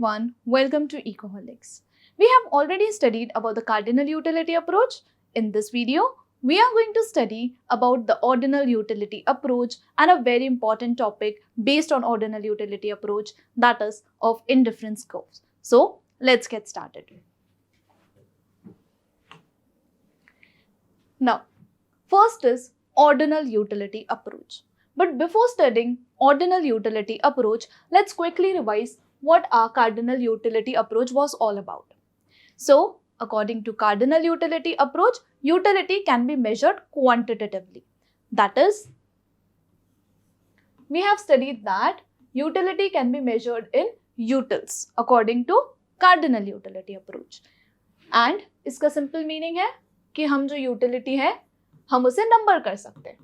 everyone, welcome to Ecoholics. We have already studied about the cardinal utility approach. In this video, we are going to study about the ordinal utility approach and a very important topic based on ordinal utility approach, that is of indifference curves. So let's get started. Now, first is ordinal utility approach. But before studying ordinal utility approach, let's quickly revise what our cardinal utility approach was all about. So, according to cardinal utility approach, utility can be measured quantitatively. That is, we have studied that utility can be measured in utils according to cardinal utility approach. And इसका simple meaning है कि हम जो utility है हम उसे number कर सकते हैं.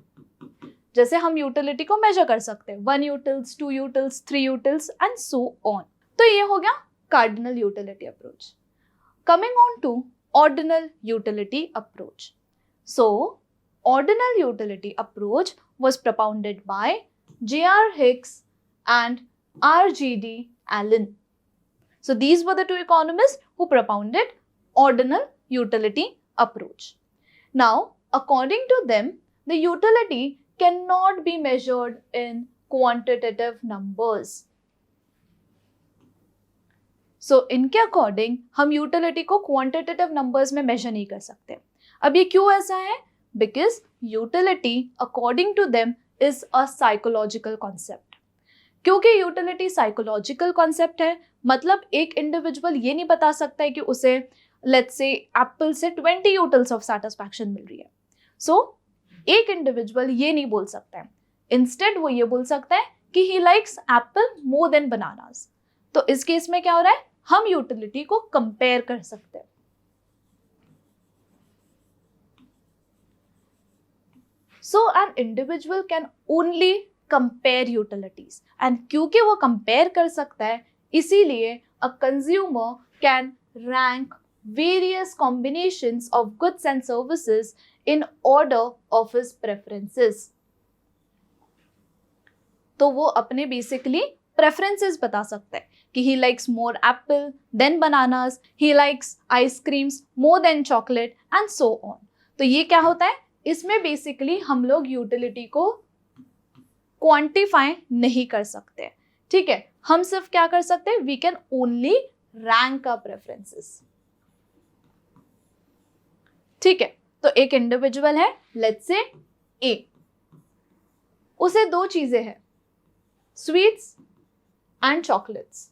जैसे हम यूटिलिटी को मेजर कर सकते हैं 1 utils, 2 utils, 3 utils and so on. तो ये हो गया cardinal utility approach. Coming on to ordinal utility approach. So ordinal utility approach was propounded by J.R. Hicks and R.G.D. Allen. So these were the two economists who propounded ordinal utility approach. Now, according to them, the utility cannot be measured in quantitative numbers. So, इनके according हम utility को quantitative numbers में measure नहीं कर सकते. अब ये क्यों ऐसा है? Because utility according to them is a psychological concept. क्योंकि यूटिलिटी साइकोलॉजिकल कॉन्सेप्ट है, मतलब एक इंडिविजुअल ये नहीं बता सकता है कि उसे लेट्स से एप्पल से 20 यूटिल्स ऑफ सेटिस्फैक्शन मिल रही है. सो एक इंडिविजुअल ये नहीं बोल सकता है. इंस्टेड वो ये बोल सकता है कि he likes Apple more than bananas. तो इस केस में क्या हो रहा है, हम यूटिलिटी को कंपेयर कर सकते हैं. So an individual can only compare utilities, and क्योंकि वो कंपेयर कर सकता है इसीलिए a consumer can rank various combinations of goods and services in order of his preferences. तो वो अपने basically preferences बता सकता है कि he likes more apple than bananas, he likes ice creams more than chocolate and so on. तो ये क्या होता है, इसमें basically हम लोग utility को quantify नहीं कर सकते. ठीक है, हम सिर्फ क्या कर सकते हैं, we can only rank our preferences. ठीक है, तो एक इंडिविजुअल है लेट्स से ए, उसे दो चीजें हैं, स्वीट्स एंड चॉकलेट्स.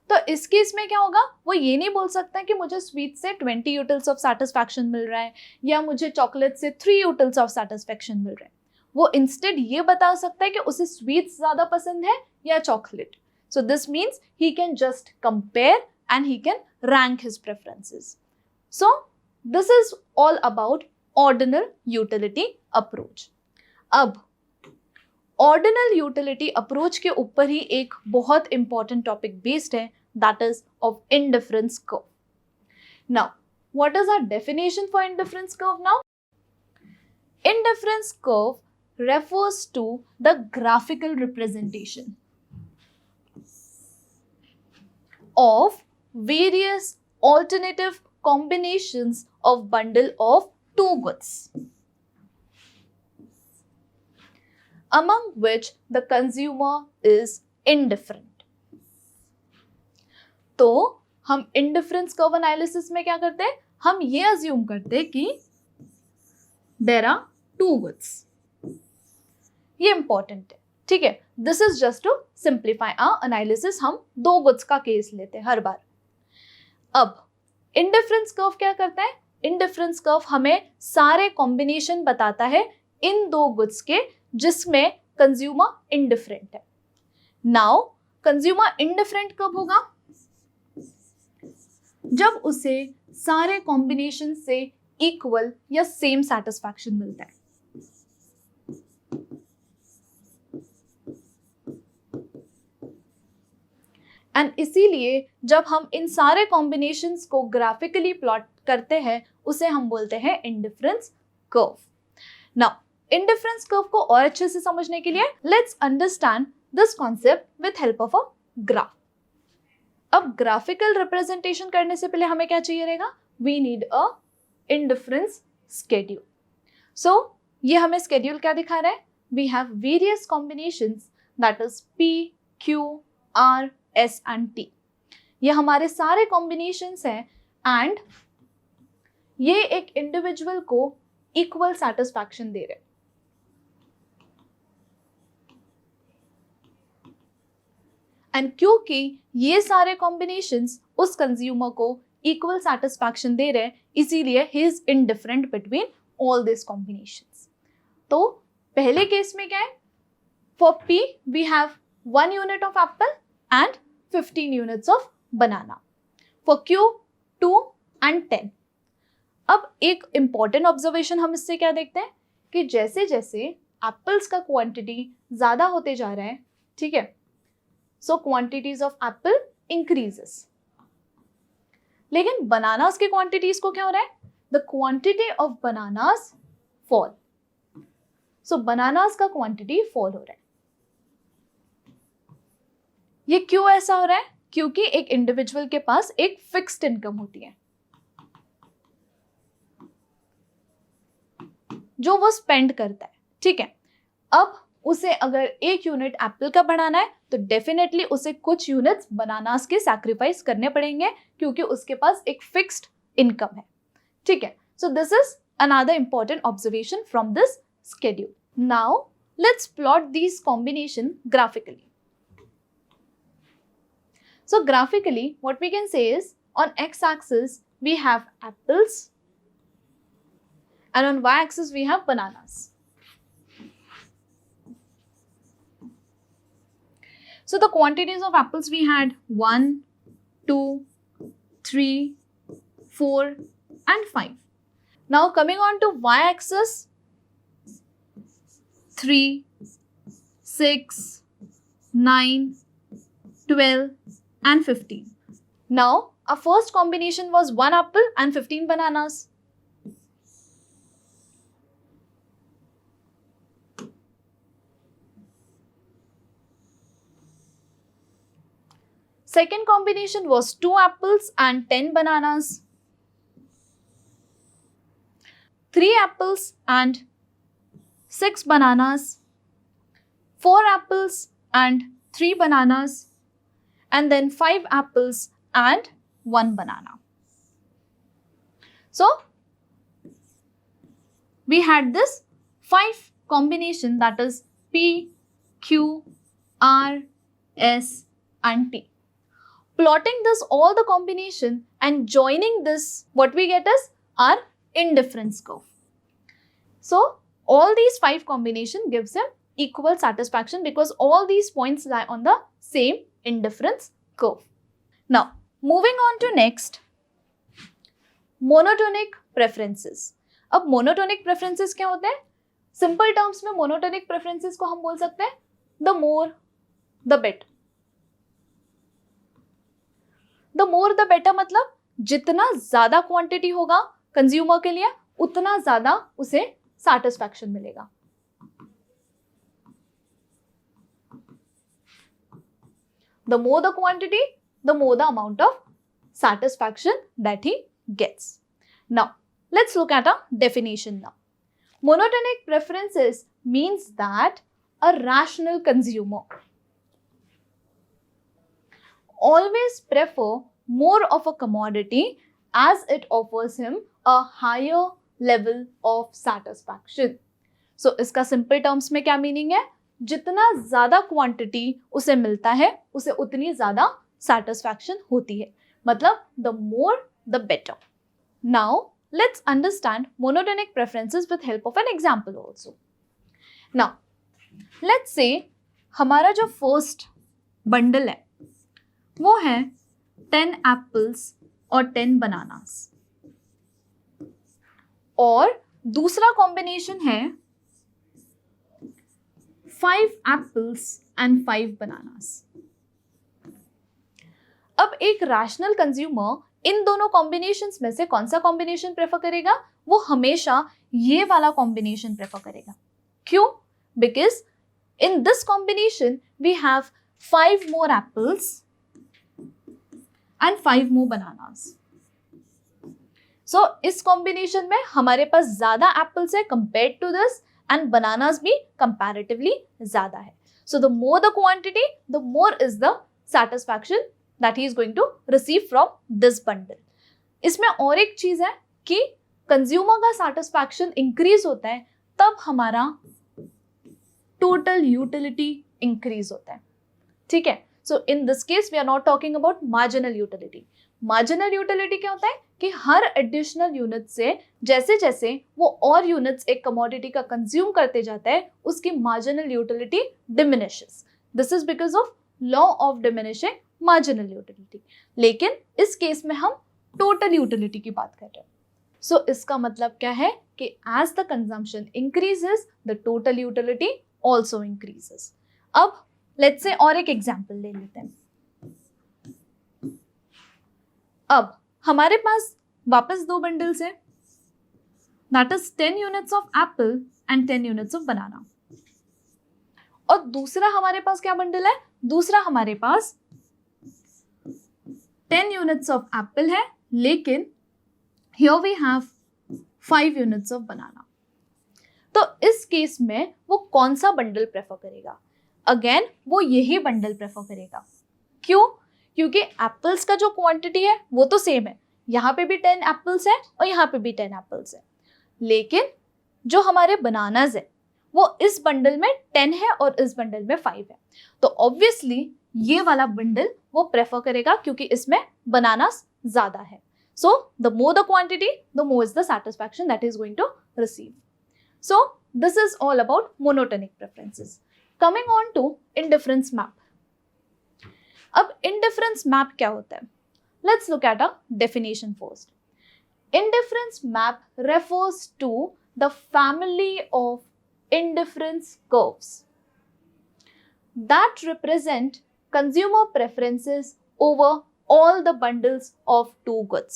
तो इस केस में क्या होगा, वो ये नहीं बोल सकता कि मुझे स्वीट से 20 यूटिल्स ऑफ सेटिस्फैक्शन मिल रहा है या मुझे चॉकलेट से 3 यूटिल्स ऑफ सेटिस्फैक्शन मिल रहा है. वो इंस्टेड ये बता सकता है कि उसे स्वीट्स ज्यादा पसंद है या chocolate. So this means he can just compare and he can rank his preferences. So, this is all about ordinal utility approach. अब ordinal utility approach के ऊपर ही एक बहुत important topic based है, that is of indifference curve. Now, what is our definition for indifference curve now? Indifference curve refers to the graphical representation of various alternative combinations of bundle of two goods among which the consumer is indifferent. तो हम indifference curve analysis में क्या करते हैं, हम ये assume करते हैं कि there are two goods. ये important है, ठीक है. This is just to simplify our analysis. हम दो goods का केस लेते हैं हर बार. अब इंडिफरेंस कर्व क्या करता है, इंडिफरेंस कर्व हमें सारे कॉम्बिनेशन बताता है इन दो गुड्स के जिसमें कंज्यूमर इंडिफरेंट है. नाउ कंज्यूमर इंडिफरेंट कब होगा, जब उसे सारे कॉम्बिनेशन से इक्वल या सेम सेटिस्फैक्शन मिलता है. एंड इसीलिए जब हम इन सारे कॉम्बिनेशंस को ग्राफिकली प्लॉट करते हैं उसे हम बोलते हैं indifference curve. Now indifference curve को और अच्छे से समझने के लिए let's understand this concept with help of a graph. अब ग्राफिकल रिप्रेजेंटेशन करने से पहले हमें क्या चाहिए रहेगा? We need a indifference schedule. So ये हमें स्केड्यूल क्या दिखा रहा है? We have various combinations that is P, Q, R, S and T. ये हमारे सारे कॉम्बिनेशंस हैं एंड ये एक इंडिविजुअल को इक्वल सेटिस्फैक्शन दे रहे हैं. एंड क्योंकि ये सारे कॉम्बिनेशंस उस कंज्यूमर को इक्वल सेटिस्फैक्शन दे रहे हैं, इसीलिए he is indifferent between all this combinations. तो पहले केस में क्या है? For P we have 1 unit of apple and 15 units of banana. For Q 2 and 10. अब एक इंपॉर्टेंट ऑब्जर्वेशन हम इससे क्या देखते हैं कि जैसे जैसे एप्पल्स का क्वांटिटी ज्यादा होते जा रहा है, ठीक है, सो क्वांटिटीज ऑफ एप्पल इंक्रीजेस. लेकिन बनानास की क्वांटिटीज को क्या हो रहा है? The quantity of bananas fall. So bananas का क्वांटिटी फॉल हो रहा है. ये क्यों ऐसा हो रहा है? क्योंकि एक इंडिविजुअल के पास एक फिक्स्ड इनकम होती है जो वो स्पेंड करता है, ठीक है. अब उसे अगर 1 यूनिट एप्पल का बढ़ाना है तो डेफिनेटली उसे कुछ यूनिट्स बनानास के सैक्रिफाइस करने पड़ेंगे क्योंकि उसके पास एक फिक्स्ड इनकम है, ठीक है. So this is another important observation from this schedule. Now let's plot these combination graphically. So graphically what we can say is on x-axis we have apples and on y-axis we have bananas. So the quantities of apples we had 1, 2, 3, 4 and 5. Now coming on to y-axis 3, 6, 9, 12 and 15. Now our first combination was 1 apple and 15 bananas. Second combination was 2 apples and 10 bananas. 3 apples and 6 bananas, 4 apples and 3 bananas, and then 5 apples and 1 banana. So we had this 5 combination, that is P, Q, R, S and T. Plotting this all the combination and joining this, what we get is our indifference curve. So all these 5 combination gives him equal satisfaction because all these points lie on the same indifference curve. Now moving on to next, monotonic preferences. अब monotonic preferences क्या होते हैं? Simple terms में monotonic preferences को हम बोल सकते हैं the more the better. The more the better मतलब जितना ज्यादा क्वांटिटी होगा कंज्यूमर के लिए उतना ज्यादा उसे सैटिस्फैक्शन मिलेगा. The more the quantity, the more the amount of satisfaction that he gets. Now, let's look at a definition now. Monotonic preferences means that a rational consumer always prefer more of a commodity as it offers him a higher level of satisfaction. So इसका simple terms में क्या meaning है? जितना ज़्यादा quantity उसे मिलता है उसे उतनी ज़्यादा satisfaction होती है. मतलब the more the better. Now let's understand monotonic preferences with help of an example also. Now let's say हमारा जो first bundle है वो है 10 apples और 10 bananas. और दूसरा कॉम्बिनेशन है 5 apples and 5 bananas. अब एक रैशनल कंज्यूमर इन दोनों कॉम्बिनेशंस में से कौन सा कॉम्बिनेशन प्रेफर करेगा? वो हमेशा ये वाला कॉम्बिनेशन प्रेफर करेगा. क्यों? Because in this combination we have 5 more apples and 5 more bananas. So इस कॉम्बिनेशन में हमारे पास ज्यादा एप्पल्स है compared to this and bananas भी कंपैरेटिवली ज्यादा है. So the more the quantity, the more is the satisfaction that he is going to receive from this bundle. इसमें और एक चीज है कि कंज्यूमर का सैटिस्फैक्शन इंक्रीज होता है तब हमारा टोटल यूटिलिटी इंक्रीज होता है. ठीक है. So in this case we are not talking about marginal utility. Marginal utility क्या होता है कि हर एडिशनल यूनिट से जैसे जैसे वो और यूनिट्स एक कमोडिटी का कंज्यूम करते जाता है उसकी marginal utility diminishes. This is because of law of diminishing marginal utility. लेकिन इस केस में हम टोटल यूटिलिटी की बात कर रहे हैं. सो इसका मतलब क्या है कि as the consumption increases the total utility also increases. अब लेट्स से और एक एग्जाम्पल ले लेते हैं. अब हमारे पास वापस 2 बंडल्स हैं, that is 10 units of apple and 10 units of बनाना. और दूसरा हमारे पास क्या बंडल है? दूसरा हमारे पास 10 यूनिट्स ऑफ एप्पल है लेकिन here we have 5 units of banana. तो इस केस में वो कौन सा बंडल प्रेफर करेगा? अगेन वो यही बंडल प्रेफर करेगा. क्यों? क्योंकि एप्पल्स का जो क्वांटिटी है वो तो सेम है. यहाँ पे भी 10 एप्पल्स है और यहाँ पे भी 10 एप्पल्स है. लेकिन जो हमारे बनानाज है वो इस बंडल में 10 है और इस बंडल में 5 है. तो ऑब्वियसली ये वाला बंडल वो प्रेफर करेगा क्योंकि इसमें बनानास ज्यादा है. So the more the quantity, the more is the satisfaction that he is going to receive. So this is all about monotonic preferences. Coming on to indifference map. अब indifference map क्या होता है? Let's look at a definition first. Indifference map refers to the family of indifference curves that represent consumer preferences over all the bundles of 2 goods.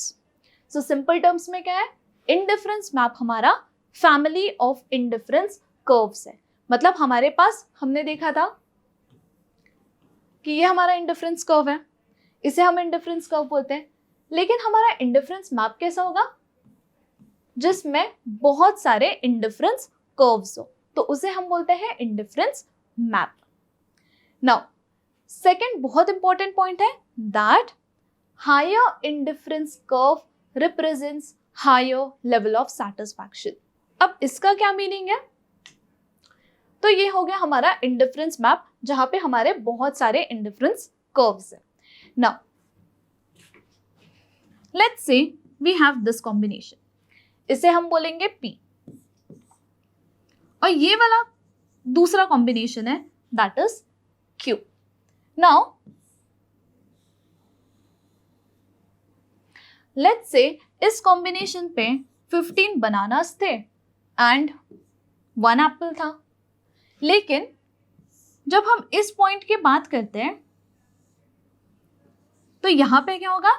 So simple terms में क्या है? Indifference map हमारा family of indifference curves है. मतलब हमारे पास हमने देखा था कि ये हमारा indifference curve है, इसे हम indifference curve बोलते हैं. लेकिन हमारा indifference map कैसा होगा? जिसमें बहुत सारे indifference curves हो, तो उसे हम बोलते हैं indifference map. Now, second बहुत important point है that higher indifference curve represents higher level of satisfaction. अब इसका क्या मीनिंग है? तो ये हो गया हमारा indifference map जहां पे हमारे बहुत सारे indifference curves हैं. Now, let's say we have this combination. इसे हम बोलेंगे P. और ये वाला दूसरा combination है that is Q. Now, let's say इस कॉम्बिनेशन पे 15 बनानास थे एंड 1 एप्पल था. लेकिन जब हम इस पॉइंट की बात करते हैं तो यहाँ पे क्या होगा?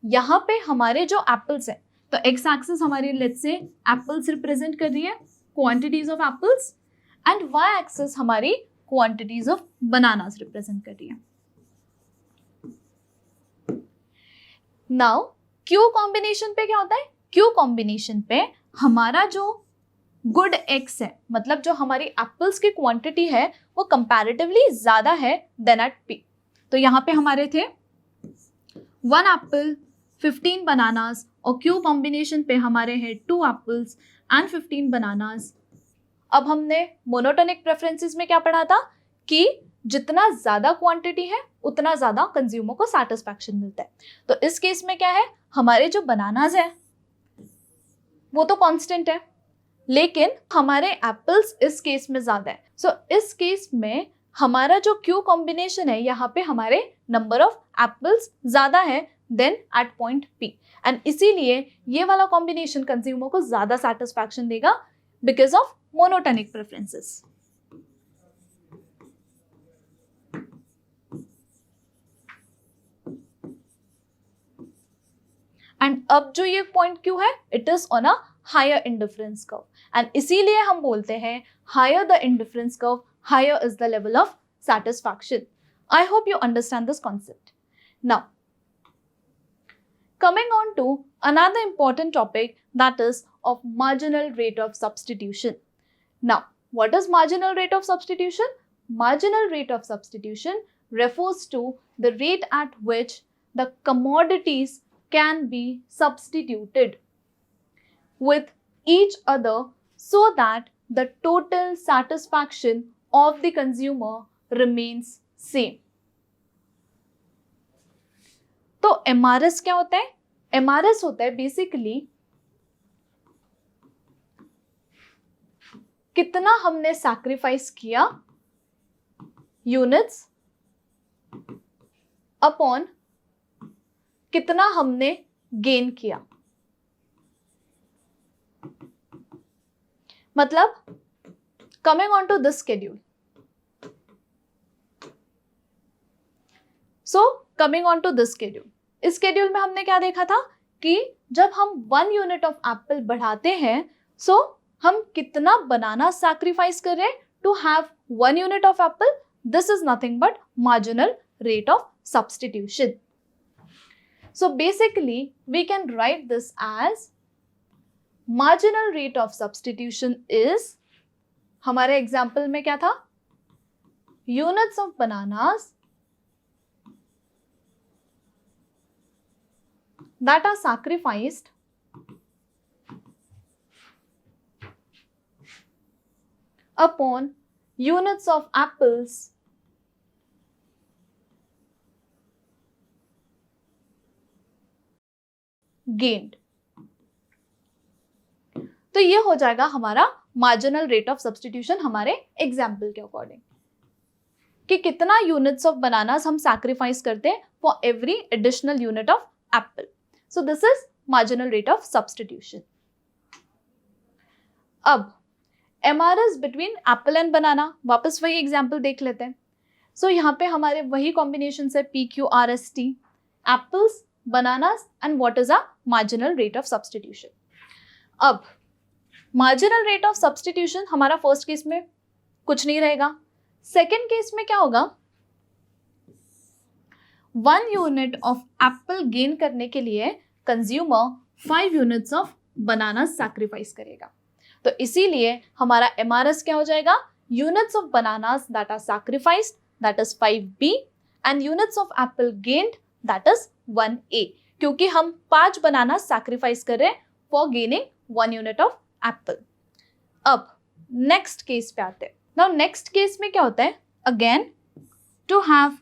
यहाँ पे हमारे जो एप्पल्स हैं, तो एक्स एक्सिस हमारी लेट्स से एप्पल्स रिप्रेजेंट कर रही है, quantities of apples, and Y axis हमारी क्वांटिटीज ऑफ बनानास रिप्रेजेंट कर रही है. नाउ क्यू कॉम्बिनेशन पे क्या होता है? क्यू कॉम्बिनेशन पे हमारा जो गुड एक्स है, मतलब जो हमारी एप्पल्स की क्वांटिटी है वो कंपैरेटिवली ज्यादा है देन एट पी. तो यहाँ पे हमारे थे 1 एप्पल 15 बनानास और क्यू कॉम्बिनेशन पे हमारे हैं 2 एप्पल्स एंड 15 बनानास. अब हमने मोनोटोनिक प्रेफरेंसेस में क्या पढ़ा था कि जितना ज्यादा क्वांटिटी है उतना ज्यादा कंज्यूमर को सैटिस्फैक्शन मिलता है. तो इस केस में क्या है? हमारे जो बनानास है वो तो कांस्टेंट है लेकिन हमारे एप्पल्स इस केस में ज्यादा है. सो इस केस में हमारा जो क्यू कॉम्बिनेशन है यहाँ पे हमारे नंबर ऑफ एप्पल्स ज्यादा है than at point P, and इसीलिए ये वाला कॉम्बिनेशन कंज्यूमर को ज्यादा सैटिस्फैक्शन देगा because of monotonic preferences. And अब जो ये पॉइंट क्यू है it is on a higher indifference curve, and इसीलिए हम बोलते हैं higher the indifference curve higher is the level of satisfaction. I hope you understand this concept. Now, coming on to another important topic, that is of marginal rate of substitution. Now, what is marginal rate of substitution? Marginal rate of substitution refers to the rate at which the commodities can be substituted with each other so that the total satisfaction of the consumer remains same. तो MRS क्या होता है? MRS होता है basically कितना हमने sacrifice किया units upon कितना हमने गेन किया. मतलब coming on to this schedule. So coming on to this schedule, इस शेड्यूल में हमने क्या देखा था कि जब हम 1 यूनिट ऑफ एप्पल बढ़ाते हैं सो हम कितना बनाना सैक्रिफाइस कर रहे हैं to have 1 unit of apple. This is nothing but marginal rate of substitution. So basically we can write this as marginal rate of substitution is, हमारे एग्जाम्पल में क्या था, units of bananas that are sacrificed upon units of apples gained. तो ये हो जाएगा हमारा marginal rate of substitution हमारे एग्जाम्पल के अकॉर्डिंग, कि कितना यूनिट्स ऑफ बनानास हम सैक्रिफाइस करते हैं for every additional unit of Apple. So this is marginal rate of substitution. अब MRS between apple and banana, वापस वही एग्जाम्पल देख लेते हैं. So यहाँ पे हमारे वही कॉम्बिनेशन है PQRST, apples, bananas and what is our marginal rate of substitution. अब marginal rate of substitution हमारा फर्स्ट केस में कुछ नहीं रहेगा. सेकेंड केस में क्या होगा, 1 यूनिट ऑफ एप्पल गेन करने के लिए consumer 5 units of banana sacrifice करेगा. तो इसीलिए हमारा MRS क्या हो जाएगा, units of bananas that are sacrificed that is 5B and units of apple gained that is 1A, क्योंकि हम 5 बनाना सैक्रिफाइस कर रहे हैं for gaining 1 unit of apple. अब नेक्स्ट केस पे आते हैं. नाउ नेक्स्ट केस में क्या होता है, again to have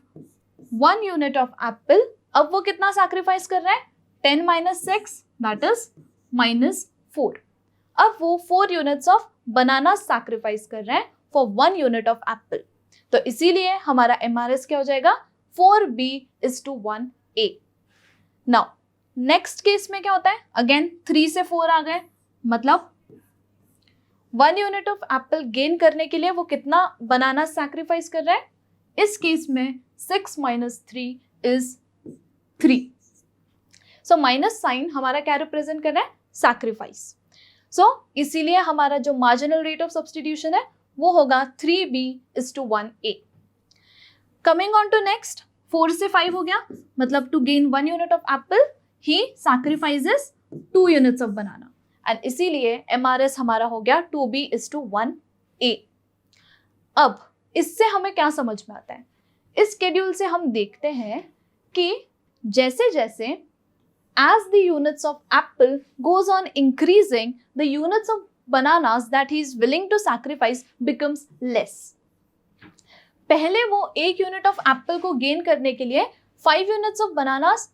1 unit of apple, अब वो कितना सैक्रिफाइस कर रहा है, 10 - 6 दैट इज -4. अब वो 4 यूनिट्स ऑफ बनाना सैक्रिफाइस कर रहे हैं फॉर 1 यूनिट ऑफ एप्पल. तो इसीलिए हमारा MRS क्या हो जाएगा, 4B is to 1A. Now next case में क्या होता है, अगेन 3 से 4 आ गए, मतलब 1 यूनिट ऑफ एप्पल गेन करने के लिए वो कितना बनाना सैक्रिफाइस कर रहा है. इस केस में 6 - 3 is 3. सो माइनस साइन हमारा क्या रिप्रेजेंट कर रहा है, सैक्रिफाइस. सो इसीलिए हमारा जो मार्जिनल रेट ऑफ सब्स्टिट्यूशन है वो होगा 3B is to 1A. Coming on to next, 4 से 5 हो गया, मतलब to gain 1 unit of apple he sacrifices 2 units of banana and इसीलिए MRS हमारा हो गया 2B is to 1A. अब इससे हमें क्या समझ में आता है, इस शेड्यूल से हम देखते हैं कि जैसे जैसे as the units of apple goes on increasing, the units of bananas that he is willing to sacrifice becomes less. पहले वो 1 यूनिट ऑफ एप्पल को गेन करने के लिए 5 यूनिट्स ऑफ बनानास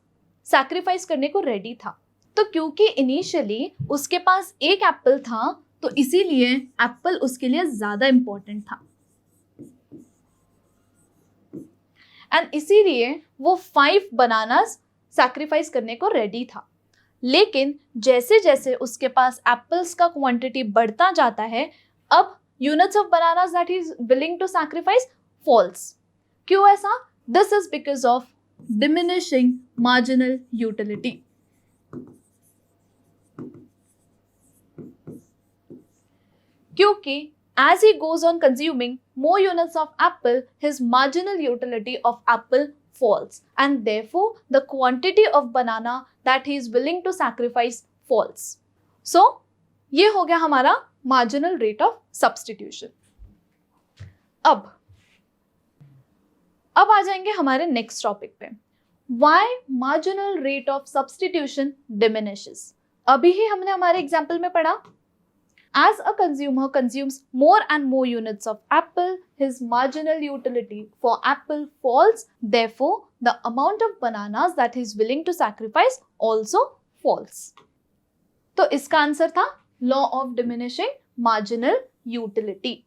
सैक्रिफाइस करने को रेडी था. तो क्योंकि इनिशियली उसके पास 1 एप्पल था तो इसीलिए एप्पल उसके लिए ज्यादा इंपॉर्टेंट था एंड इसीलिए वो 5 बनानास सैक्रिफाइस करने को रेडी था. लेकिन जैसे जैसे उसके पास एप्पल्स का क्वांटिटी बढ़ता जाता है, अब units of bananas that he is willing to sacrifice falls. क्यों ऐसा, this is because of diminishing marginal utility. क्योंकि as he goes on consuming more units of apple, his marginal utility of apple falls, and therefore the quantity of banana that he is willing to sacrifice falls. So ये हो गया हमारा marginal rate of substitution. अब आ जाएंगे हमारे next topic पे, why marginal rate of substitution diminishes. अभी ही हमने हमारे एग्जाम्पल में पढ़ा, as a consumer consumes more and more units of apple, his marginal utility for apple falls, therefore the amount of bananas that he is willing to sacrifice also falls. तो इसका answer था law of diminishing marginal utility.